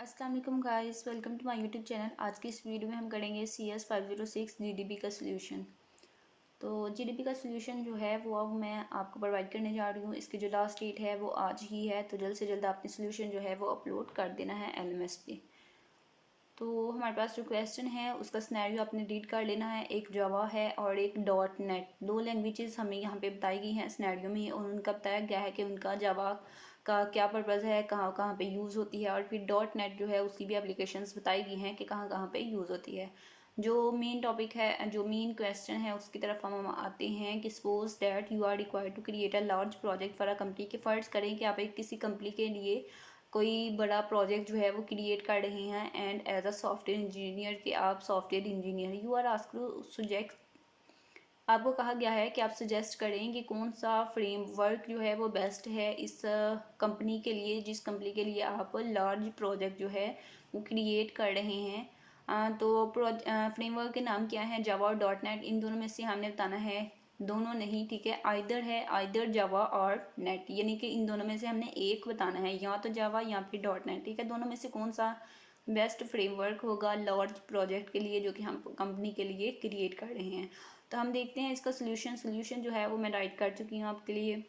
अस्सलाम वालेकुम guys, welcome to my YouTube channel. आज की इस वीडियो में हम करेंगे CS 506 जीडीपी का सोल्यूशन। तो जीडीपी का सोल्यूशन जो है वो अब मैं आपको प्रोवाइड करने जा रही हूँ। इसकी जो लास्ट डेट है वो आज ही है, तो जल्द से जल्द आपने सोल्यूशन जो है वो अपलोड कर देना है LMS पे। तो हमारे पास जो क्वेश्चन है उसका सिनेरियो आपने रीड कर लेना है। एक जावा है और एक .NET, दो लैंग्वेजेस हमें यहाँ पे बताई गई हैं सिनेरियो में, और उनका बताया गया है कि उनका जावा का क्या पर्पज़ है, कहाँ कहाँ पे यूज़ होती है, और फिर .NET जो है उसकी भी एप्लीकेशंस बताई गई हैं कि कहाँ कहाँ पे यूज़ होती है। जो मेन टॉपिक है, जो मेन क्वेश्चन है उसकी तरफ हम आते हैं कि suppose that you are required to create a large project for a company. के फ़र्ज़ करें कि आप एक किसी कंपनी के लिए कोई बड़ा प्रोजेक्ट जो है वो क्रिएट कर रहे हैं, and as a software engineer कि आप software engineer you are asked to suggest, आपको कहा गया है कि आप सजेस्ट करें कि कौन सा फ्रेमवर्क जो है वो बेस्ट है इस कंपनी के लिए, जिस कंपनी के लिए आप लार्ज प्रोजेक्ट जो है वो क्रिएट कर रहे हैं। तो फ्रेमवर्क के नाम क्या है, जावा और .NET। इन दोनों में से हमने बताना है, दोनों नहीं, ठीक है, आइदर है, आइदर जावा और नेट, यानी कि इन दोनों में से हमने एक बताना है, या तो जावा या फिर .NET, ठीक है। दोनों में से कौन सा बेस्ट फ्रेमवर्क होगा लार्ज प्रोजेक्ट के लिए जो कि हम कंपनी के लिए क्रिएट कर रहे हैं। तो हम देखते हैं इसका सोल्यूशन जो है वो मैं राइट कर चुकी हूँ आपके लिए।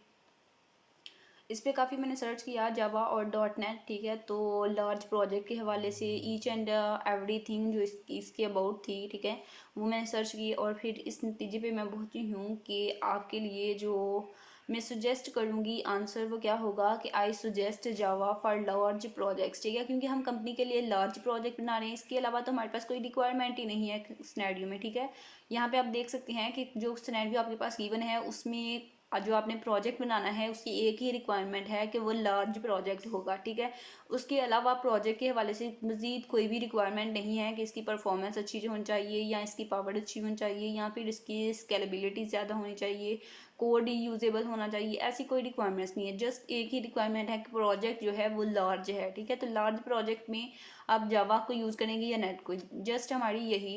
इस पर काफ़ी मैंने सर्च किया जावा और .NET, ठीक है। तो लार्ज प्रोजेक्ट के हवाले से ईच एंड एवरीथिंग जो इसके अबाउट थी, ठीक है, वो मैंने सर्च की, और फिर इस नतीजे पे मैं पहुंची हूँ कि आपके लिए जो मैं सुजेस्ट करूँगी आंसर वो क्या होगा कि I suggest Java for large projects, ठीक है, क्योंकि हम कंपनी के लिए लार्ज प्रोजेक्ट बना रहे हैं। इसके अलावा तो हमारे पास कोई रिक्वायरमेंट ही नहीं है सिनेरियो में, ठीक है। यहाँ पे आप देख सकते हैं कि जो सिनेरियो आपके पास गिवन है उसमें जो आपने प्रोजेक्ट बनाना है उसकी एक ही रिक्वायरमेंट है कि वो लार्ज प्रोजेक्ट होगा, ठीक है। उसके अलावा प्रोजेक्ट के हवाले से मज़ीद कोई भी रिक्वायरमेंट नहीं है कि इसकी परफॉर्मेंस अच्छी होनी चाहिए, या इसकी पावर अच्छी होनी चाहिए, या फिर इसकी स्केलेबिलिटी ज़्यादा होनी चाहिए, कोड यूजेबल होना चाहिए। ऐसी कोई रिक्वायरमेंट्स नहीं है, जस्ट एक ही रिक्वायरमेंट है कि प्रोजेक्ट जो है वो लार्ज है, ठीक है। तो लार्ज प्रोजेक्ट में आप जावा को यूज़ करेंगे या नेट को, जस्ट हमारी यही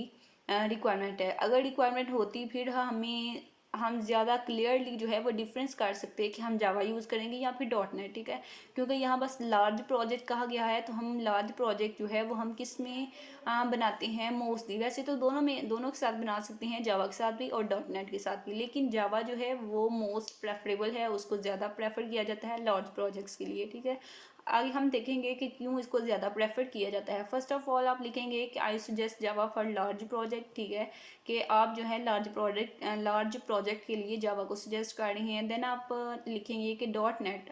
रिक्वायरमेंट है। अगर रिक्वायरमेंट होती फिर हम ज़्यादा क्लियरली जो है वो डिफरेंस कर सकते हैं कि हम जावा यूज़ करेंगे या फिर .NET, ठीक है। क्योंकि यहाँ बस लार्ज प्रोजेक्ट कहा गया है, तो हम लार्ज प्रोजेक्ट जो है वो हम किस में बनाते हैं मोस्टली। वैसे तो दोनों के साथ बना सकते हैं, जावा के साथ भी और .NET के साथ भी, लेकिन जावा जो है वो मोस्ट प्रेफरेबल है, उसको ज़्यादा प्रेफर किया जाता है लार्ज प्रोजेक्ट्स के लिए, ठीक है। आगे हम देखेंगे कि क्यों इसको ज़्यादा प्रेफर किया जाता है। फर्स्ट ऑफ ऑल आप लिखेंगे कि I suggest Java for large project, ठीक है, कि आप जो है लार्ज प्रोजेक्ट के लिए जावा को सजेस्ट कर रहे हैं। देन आप लिखेंगे कि .NET,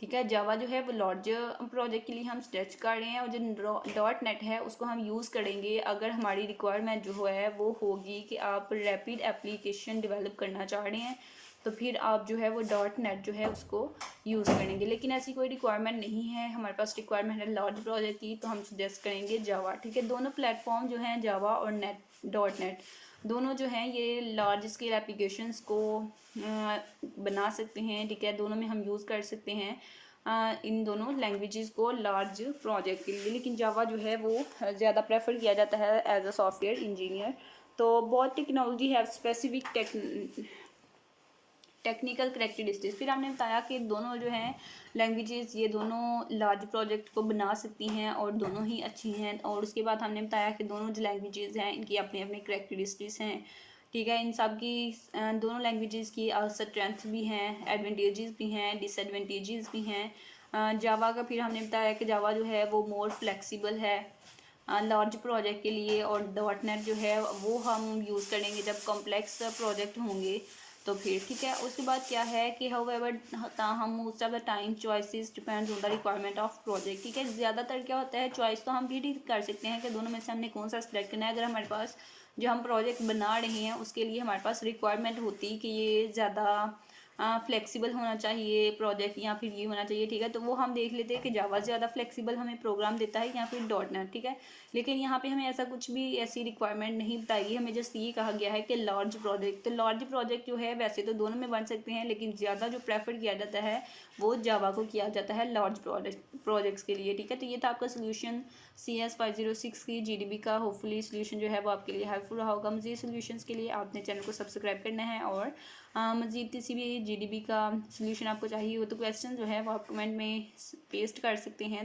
ठीक है, जावा जो है वो लार्ज प्रोजेक्ट के लिए हम सजेस्ट कर रहे हैं, और जो .NET है उसको हम यूज़ करेंगे अगर हमारी रिक्वायरमेंट जो है वो होगी कि आप रैपिड एप्लीकेशन डेवलप करना चाह रहे हैं, तो फिर आप जो है वो .NET जो है उसको यूज़ करेंगे। लेकिन ऐसी कोई रिक्वायरमेंट नहीं है, हमारे पास रिक्वायरमेंट है लार्ज प्रोजेक्ट की, तो हम सजेस्ट करेंगे जावा, ठीक है। दोनों प्लेटफॉर्म जो हैं जावा और .NET दोनों जो हैं ये लार्ज स्केल एप्लीकेशंस को बना सकते हैं, ठीक है। दोनों में हम यूज़ कर सकते हैं इन दोनों लैंग्वेजेस को लार्ज प्रोजेक्ट के लिए, लेकिन जावा जो है वो ज़्यादा प्रेफर किया जाता है एज अ सॉफ्टवेयर इंजीनियर। तो बहुत technology have specific technical characteristics. फिर हमने बताया कि दोनों जो हैं लैंग्वेजेस ये दोनों लार्ज प्रोजेक्ट को बना सकती हैं और दोनों ही अच्छी हैं, और उसके बाद हमने बताया कि दोनों जो लैंग्वेजेस हैं इनकी अपनी अपनी करेक्टरिस्टिक्स हैं, ठीक है। इन सब की दोनों लैंग्वेजेस की स्ट्रेंथ भी हैं, एडवांटेजेस भी हैं, डिसएडवांटेजेस भी हैं। जावा का फिर हमने बताया कि जावा जो है वो मोर फ्लेक्सिबल है लार्ज प्रोजेक्ट के लिए, और .NET जो है वो हम यूज़ करेंगे जब कॉम्प्लेक्स प्रोजेक्ट होंगे तो फिर, ठीक है। उसके बाद क्या है कि हाउएवर हम most of the time choices depends on the requirement of project, ठीक है। ज़्यादातर क्या होता है, चॉइस तो हम भी कर सकते हैं कि दोनों में से हमने कौन सा सिलेक्ट करना है। अगर हमारे पास जो हम प्रोजेक्ट बना रहे हैं उसके लिए हमारे पास रिक्वायरमेंट होती कि ये ज़्यादा फ्लेक्सिबल होना चाहिए प्रोजेक्ट, या फिर ये होना चाहिए, ठीक है, तो वो हम देख लेते हैं कि जावा ज़्यादा फ्लेक्सिबल हमें प्रोग्राम देता है या फिर .NET, ठीक है। लेकिन यहाँ पे हमें ऐसा कुछ भी ऐसी रिक्वायरमेंट नहीं बताई गई, हमें जस्ट ये कहा गया है कि लार्ज प्रोजेक्ट। तो लार्ज प्रोजेक्ट जो है वैसे तो दोनों में बन सकते हैं, लेकिन ज़्यादा जो प्रेफर किया जाता है वो जावा को किया जाता है लार्ज प्रोजेक्ट्स के लिए, ठीक है। तो ये था आपका सोल्यूशन CS 506 की GDP का। होपफुली सोल्यूशन जो है वो आपके लिए हेल्पफुल रहा होगा। मज़ीद सोल्यूशंस के लिए आपने चैनल को सब्सक्राइब करना है, और मज़ीद किसी भी GDP का सोल्यूशन आपको चाहिए हो तो क्वेश्चन जो है वो आप कमेंट में पेस्ट कर सकते हैं।